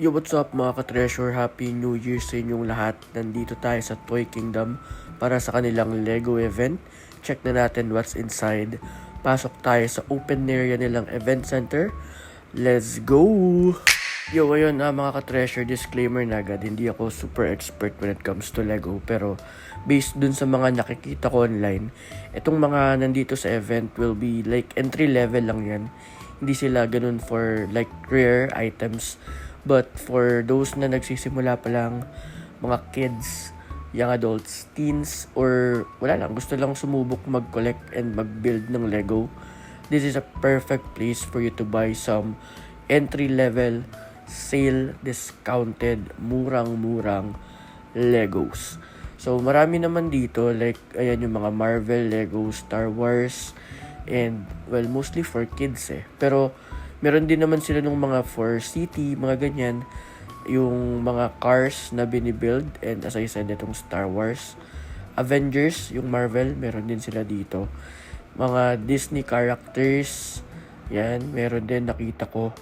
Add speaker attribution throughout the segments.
Speaker 1: Yo, what's up mga ka-treasure? Happy New Year sa inyong lahat. Nandito tayo sa Toy Kingdom para sa kanilang Lego event. Check na natin what's inside. Pasok tayo sa open area nilang event center. Let's go! Yo, ayun mga ka-treasure, disclaimer na agad. Hindi ako super expert when it comes to Lego. Pero based dun sa mga nakikita ko online, itong mga nandito sa event will be like entry level lang yan. Hindi sila ganun for like rare items. But for those na nagsisimula pa lang, mga kids, young adults, teens, or wala lang, gusto lang sumubok mag-collect and mag-build ng Lego, this is a perfect place for you to buy some entry-level, sale, discounted, murang-murang Legos. So, marami naman dito, like, ayan yung mga Marvel, Lego, Star Wars, and, well, mostly for kids Pero, meron din naman sila nung mga for city, mga ganyan. Yung mga cars na binibuild. And as I said, itong Star Wars. Avengers, yung Marvel, meron din sila dito. Mga Disney characters. Yan, meron din nakita ko.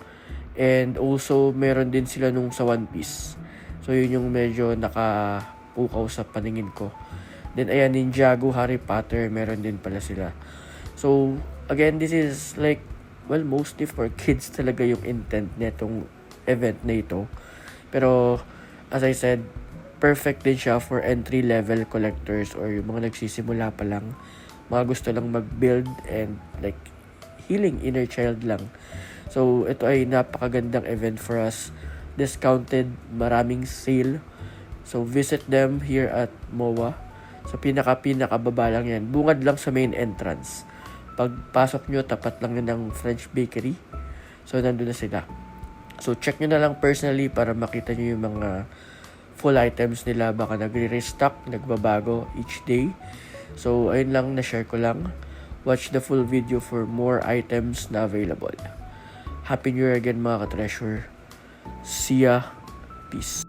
Speaker 1: And also, meron din sila nung sa One Piece. So, yun yung medyo nakapukaw sa paningin ko. Then, ayan, Ninjago, Harry Potter, meron din pala sila. So, again, this is like, well, mostly for kids talaga yung intent nitong event na ito. Pero, as I said, perfect din siya for entry-level collectors or yung mga nagsisimula pa lang. Mga gusto lang mag-build and like healing inner child lang. So, ito ay napakagandang event for us. Discounted, maraming sale. So, visit them here at MOA. So, pinaka-baba lang yan. Bungad lang sa main entrance. Pagpasok nyo, tapat lang yun ng French Bakery. So, nandun na sila. So, check nyo na lang personally para makita nyo yung mga full items nila. Baka nagre-restock, nagbabago each day. So, ayun lang, na-share ko lang. Watch the full video for more items na available. Happy New Year again mga ka-treasure. See ya. Peace.